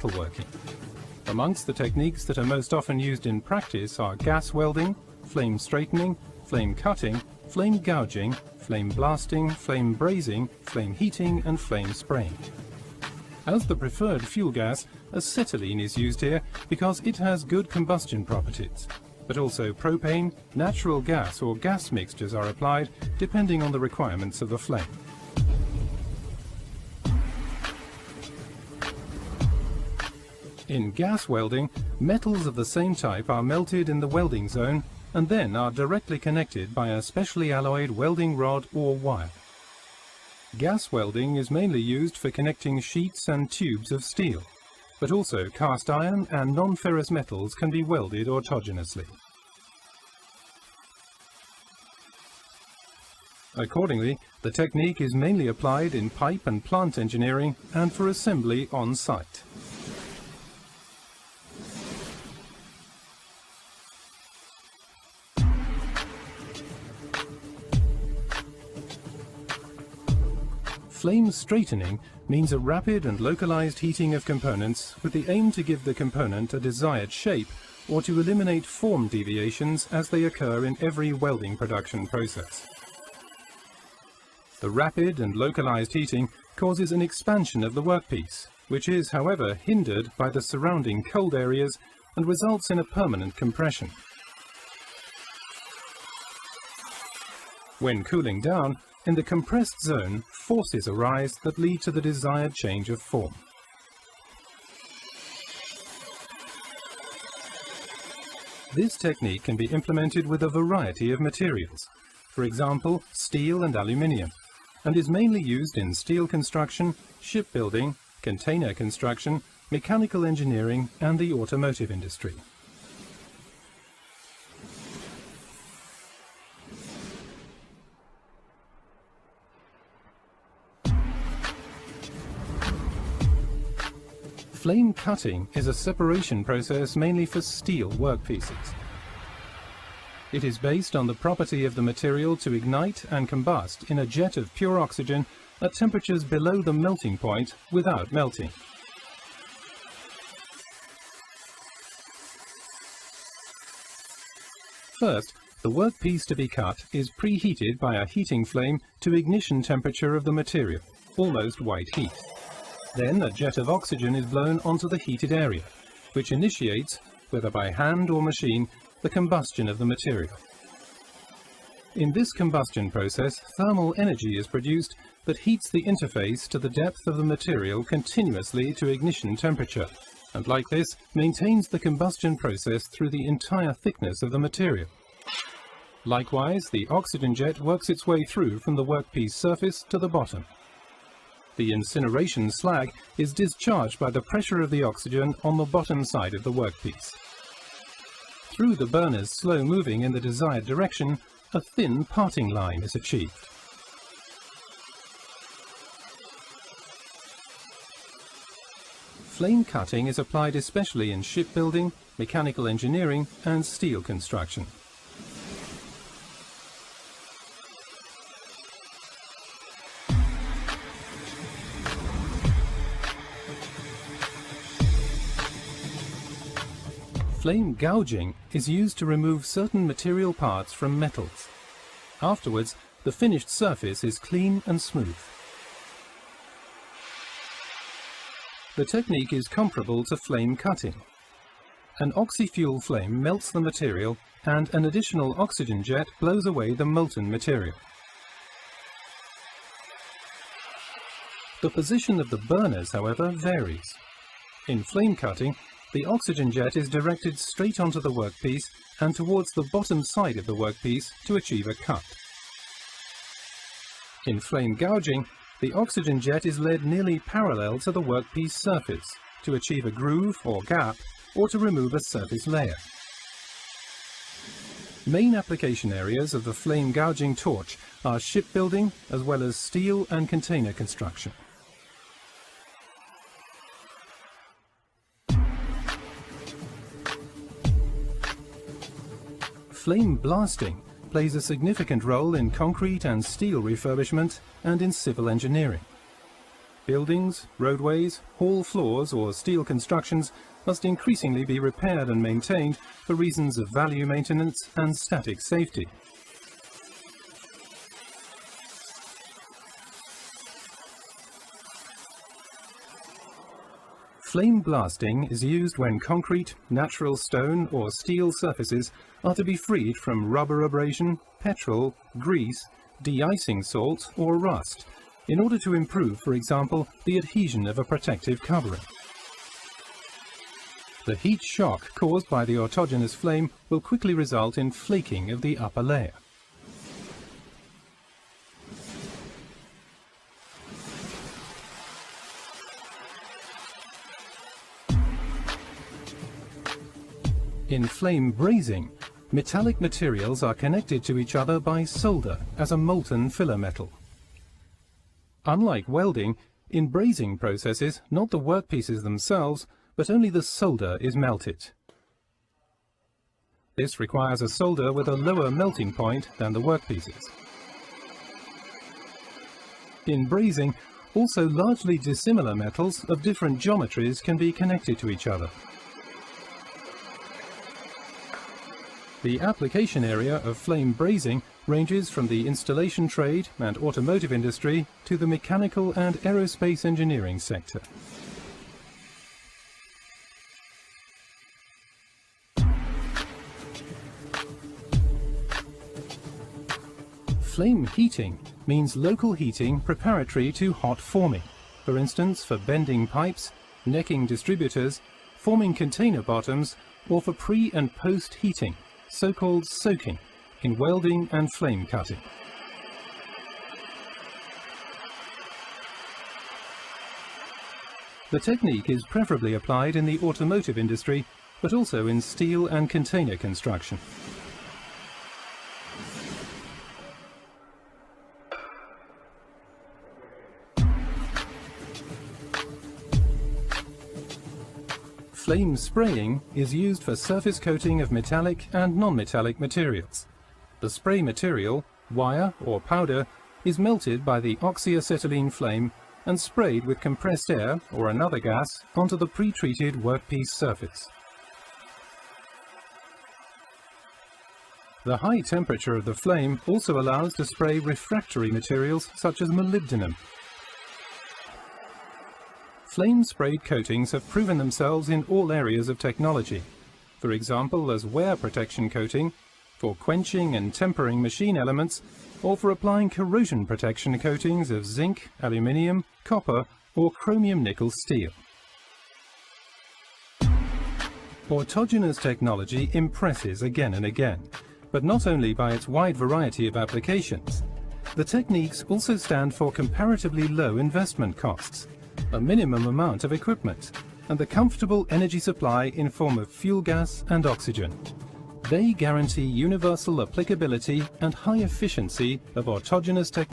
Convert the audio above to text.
metalworking. Amongst the techniques that are most often used in practice are gas welding, flame straightening, flame cutting, flame gouging, flame blasting, flame brazing, flame heating and flame spraying. As the preferred fuel gas, acetylene is used here because it has good combustion properties, but also propane, natural gas or gas mixtures are applied depending on the requirements of the flame. In gas welding, metals of the same type are melted in the welding zone and then are directly connected by a specially alloyed welding rod or wire. Gas welding is mainly used for connecting sheets and tubes of steel, but also cast iron and non-ferrous metals can be welded autogenously. Accordingly, the technique is mainly applied in pipe and plant engineering and for assembly on site. Flame straightening means a rapid and localized heating of components with the aim to give the component a desired shape or to eliminate form deviations as they occur in every welding production process. The rapid and localized heating causes an expansion of the workpiece, which is, however, hindered by the surrounding cold areas and results in a permanent compression. When cooling down, in the compressed zone, forces arise that lead to the desired change of form. This technique can be implemented with a variety of materials, for example, steel and aluminium, and is mainly used in steel construction, shipbuilding, container construction, mechanical engineering, and the automotive industry. Flame cutting is a separation process mainly for steel workpieces. It is based on the property of the material to ignite and combust in a jet of pure oxygen at temperatures below the melting point without melting. First, the workpiece to be cut is preheated by a heating flame to ignition temperature of the material, almost white heat. Then a jet of oxygen is blown onto the heated area, which initiates, whether by hand or machine, the combustion of the material. In this combustion process, thermal energy is produced that heats the interface to the depth of the material continuously to ignition temperature, and like this, maintains the combustion process through the entire thickness of the material. Likewise, the oxygen jet works its way through from the workpiece surface to the bottom. The incineration slag is discharged by the pressure of the oxygen on the bottom side of the workpiece. Through the burners slow moving in the desired direction, a thin parting line is achieved. Flame cutting is applied especially in shipbuilding, mechanical engineering, and steel construction. Flame gouging is used to remove certain material parts from metals. Afterwards, the finished surface is clean and smooth. The technique is comparable to flame cutting. An oxy-fuel flame melts the material and an additional oxygen jet blows away the molten material. The position of the burners, however, varies. In flame cutting, the oxygen jet is directed straight onto the workpiece and towards the bottom side of the workpiece to achieve a cut. In flame gouging, the oxygen jet is led nearly parallel to the workpiece surface to achieve a groove or gap or to remove a surface layer. Main application areas of the flame gouging torch are shipbuilding as well as steel and container construction. Flame blasting plays a significant role in concrete and steel refurbishment and in civil engineering. Buildings, roadways, hall floors or steel constructions must increasingly be repaired and maintained for reasons of value maintenance and static safety. Flame blasting is used when concrete, natural stone or steel surfaces are to be freed from rubber abrasion, petrol, grease, de-icing salt or rust, in order to improve, for example, the adhesion of a protective covering. The heat shock caused by the autogenous flame will quickly result in flaking of the upper layer. In flame brazing, metallic materials are connected to each other by solder as a molten filler metal. Unlike welding, in brazing processes, not the workpieces themselves, but only the solder is melted. This requires a solder with a lower melting point than the workpieces. In brazing, also largely dissimilar metals of different geometries can be connected to each other. The application area of flame brazing ranges from the installation trade and automotive industry to the mechanical and aerospace engineering sector. Flame heating means local heating preparatory to hot forming, for instance for bending pipes, necking distributors, forming container bottoms, or for pre- and post-heating, so-called soaking, in welding and flame cutting. The technique is preferably applied in the automotive industry, but also in steel and container construction. Flame spraying is used for surface coating of metallic and non-metallic materials. The spray material, wire or powder, is melted by the oxyacetylene flame and sprayed with compressed air or another gas onto the pre-treated workpiece surface. The high temperature of the flame also allows to spray refractory materials such as molybdenum. Flame-sprayed coatings have proven themselves in all areas of technology, for example as wear protection coating, for quenching and tempering machine elements, or for applying corrosion protection coatings of zinc, aluminium, copper, or chromium-nickel steel. Autogenous technology impresses again and again, but not only by its wide variety of applications. The techniques also stand for comparatively low investment costs, a minimum amount of equipment, and the comfortable energy supply in form of fuel gas and oxygen. They guarantee universal applicability and high efficiency of autogenous technology.